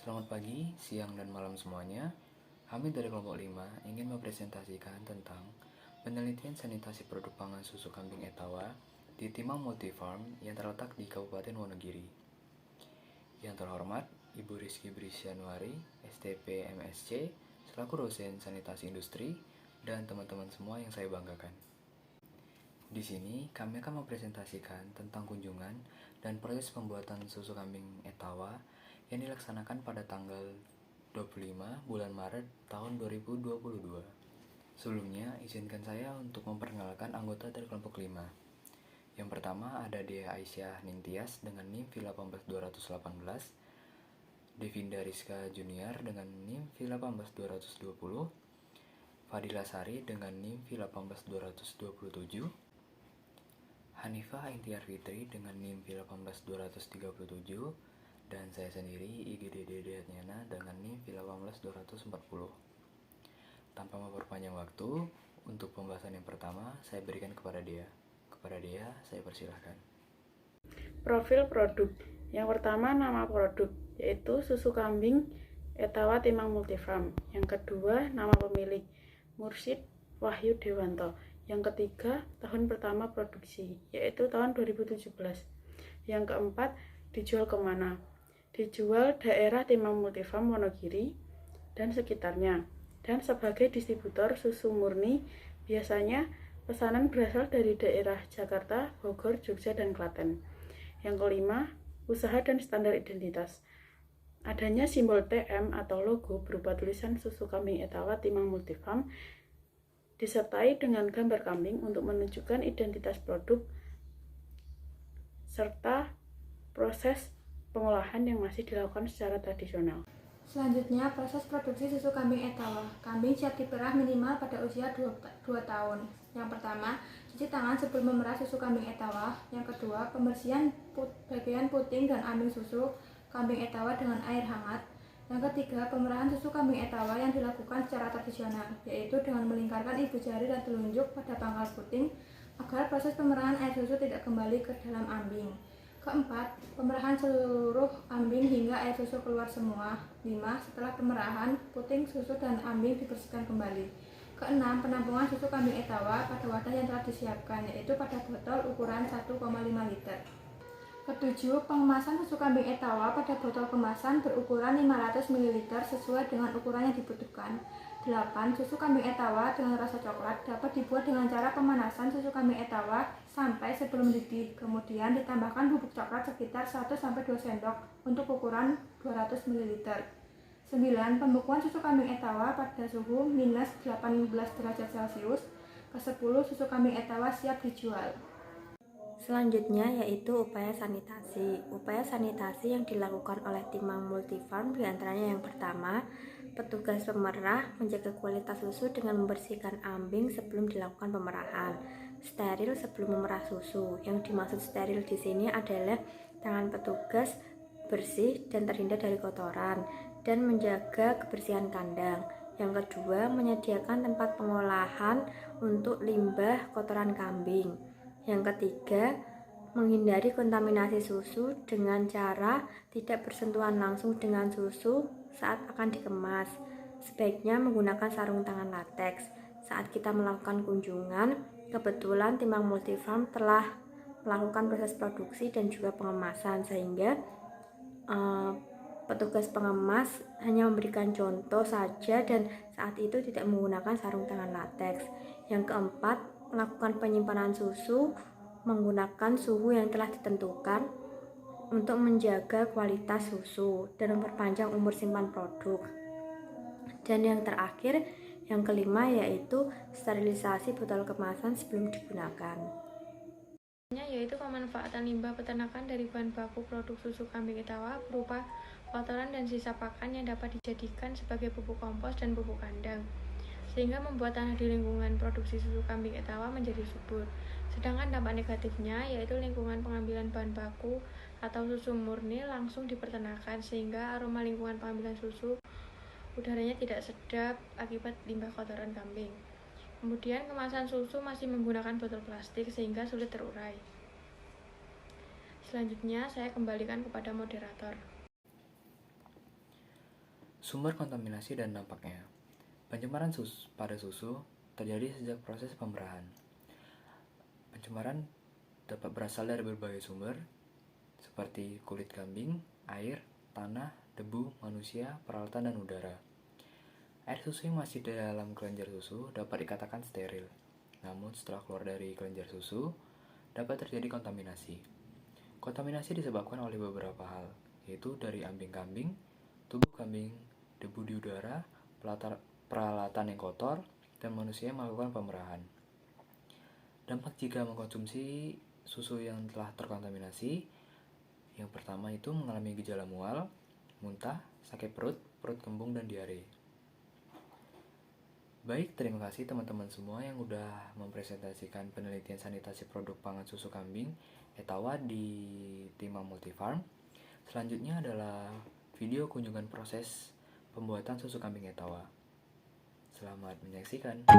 Selamat pagi, siang, dan malam semuanya. Kami dari kelompok 5 ingin mempresentasikan tentang penelitian sanitasi produk pangan susu kambing Etawa di Timang Multifarm yang terletak di Kabupaten Wonogiri. Yang terhormat, Ibu Rizky Brisyanuari, STP MSc, selaku dosen sanitasi industri, dan teman-teman semua yang saya banggakan. Di sini, kami akan mempresentasikan tentang kunjungan dan proses pembuatan susu kambing Etawa yang dilaksanakan pada tanggal 25 bulan Maret tahun 2022. Sebelumnya, izinkan saya untuk memperkenalkan anggota dari kelompok 5. Yang pertama ada Dea Aisyah Ningtyas dengan NIM V18218, Devinda Rizka Junior dengan NIM V18220, Fadila Sari dengan NIM V18227, Hanifah Intiar Fitri dengan NIM V18237, dan saya sendiri IGD Dedyatnyana dengan NIM V18240. Tanpa memperpanjang waktu, untuk pembahasan yang pertama saya berikan kepada Dea. Kepada Dea, saya persilahkan. Profil produk. Yang pertama, nama produk, yaitu susu kambing Etawa Timang Multifarm. Yang kedua, nama pemilik, Mursyid Wahyu Dewanto. Yang ketiga, tahun pertama produksi, yaitu tahun 2017. Yang keempat, dijual kemana? Dijual daerah Timang Multifarm Wonogiri dan sekitarnya. Dan sebagai distributor susu murni, biasanya pesanan berasal dari daerah Jakarta, Bogor, Jogja, dan Klaten. Yang kelima, usaha dan standar identitas. Adanya simbol TM atau logo berupa tulisan susu kambing Etawa Timang Multifarm disertai dengan gambar kambing untuk menunjukkan identitas produk serta proses pengolahan yang masih dilakukan secara tradisional. Selanjutnya, proses produksi susu kambing Etawa. Kambing siap diperah minimal pada usia 2 tahun. Yang pertama, cuci tangan sebelum memerah susu kambing Etawa. Yang kedua, pembersihan bagian puting dan ambing susu kambing Etawa dengan air hangat. Yang ketiga, pemerahan susu kambing Etawa yang dilakukan secara tradisional, yaitu dengan melingkarkan ibu jari dan telunjuk pada pangkal puting agar proses pemerahan air susu tidak kembali ke dalam ambing. Keempat, pemerahan seluruh ambing hingga air susu keluar semua. 5. Setelah pemerahan, puting susu dan ambing dibersihkan kembali. Keenam, penampungan susu kambing Etawa pada wadah yang telah disiapkan, yaitu pada botol ukuran 1,5 liter. Ketujuh, pengemasan susu kambing Etawa pada botol kemasan berukuran 500 ml sesuai dengan ukuran yang dibutuhkan. 8. Susu kambing Etawa dengan rasa coklat dapat dibuat dengan cara pemanasan susu kambing Etawa sampai sebelum mendidih. Kemudian ditambahkan bubuk coklat sekitar 1-2 sendok untuk ukuran 200 ml. 9. Pembekuan susu kambing Etawa pada suhu minus 18 derajat Celcius. Ke-10, susu kambing Etawa siap dijual. Selanjutnya yaitu upaya sanitasi. Upaya sanitasi yang dilakukan oleh Timang Multifarm diantaranya yang pertama, petugas pemerah menjaga kualitas susu dengan membersihkan ambing sebelum dilakukan pemerahan. Steril sebelum memerah susu. Yang dimaksud steril di sini adalah tangan petugas bersih dan terhindar dari kotoran dan menjaga kebersihan kandang. Yang kedua, menyediakan tempat pengolahan untuk limbah kotoran kambing. Yang ketiga, menghindari kontaminasi susu dengan cara tidak bersentuhan langsung dengan susu saat akan dikemas. Sebaiknya menggunakan sarung tangan latex. Saat kita melakukan kunjungan, kebetulan Timang Multifarm telah melakukan proses produksi dan juga pengemasan, sehingga petugas pengemas hanya memberikan contoh saja dan saat itu tidak menggunakan sarung tangan latex. Yang keempat, melakukan penyimpanan susu menggunakan suhu yang telah ditentukan untuk menjaga kualitas susu dan memperpanjang umur simpan produk. Dan yang terakhir, yang kelima, yaitu sterilisasi botol kemasan sebelum digunakan. Yaitu pemanfaatan limbah peternakan dari bahan baku produk susu kambing Etawa berupa kotoran dan sisa pakan yang dapat dijadikan sebagai pupuk kompos dan pupuk kandang, sehingga membuat tanah di lingkungan produksi susu kambing Etawa menjadi subur. Sedangkan dampak negatifnya yaitu lingkungan pengambilan bahan baku atau susu murni langsung di peternakan, sehingga aroma lingkungan pengambilan susu udaranya tidak sedap akibat limbah kotoran kambing. Kemudian kemasan susu masih menggunakan botol plastik sehingga sulit terurai. Selanjutnya saya kembalikan kepada moderator. Sumber kontaminasi dan dampaknya. Pencemaran pada susu terjadi sejak proses pemerahan. Pencemaran dapat berasal dari berbagai sumber, seperti kulit kambing, air, tanah, debu, manusia, peralatan, dan udara. Air susu yang masih di dalam kelenjar susu dapat dikatakan steril. Namun setelah keluar dari kelenjar susu, dapat terjadi kontaminasi. Kontaminasi disebabkan oleh beberapa hal, yaitu dari ambing kambing, tubuh kambing, debu di udara, peralatan yang kotor, dan manusia yang melakukan pemerahan. Dampak jika mengkonsumsi susu yang telah terkontaminasi, yang pertama itu mengalami gejala mual, muntah, sakit perut, perut kembung, dan diare. Baik, terima kasih teman-teman semua yang udah mempresentasikan penelitian sanitasi produk pangan susu kambing Etawa di Timang Multifarm. Selanjutnya adalah video kunjungan proses pembuatan susu kambing Etawa. Selamat menyaksikan.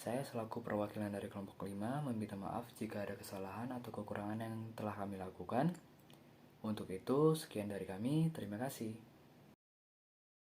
Saya selaku perwakilan dari kelompok 5 meminta maaf jika ada kesalahan atau kekurangan yang telah kami lakukan. Untuk itu, sekian dari kami. Terima kasih.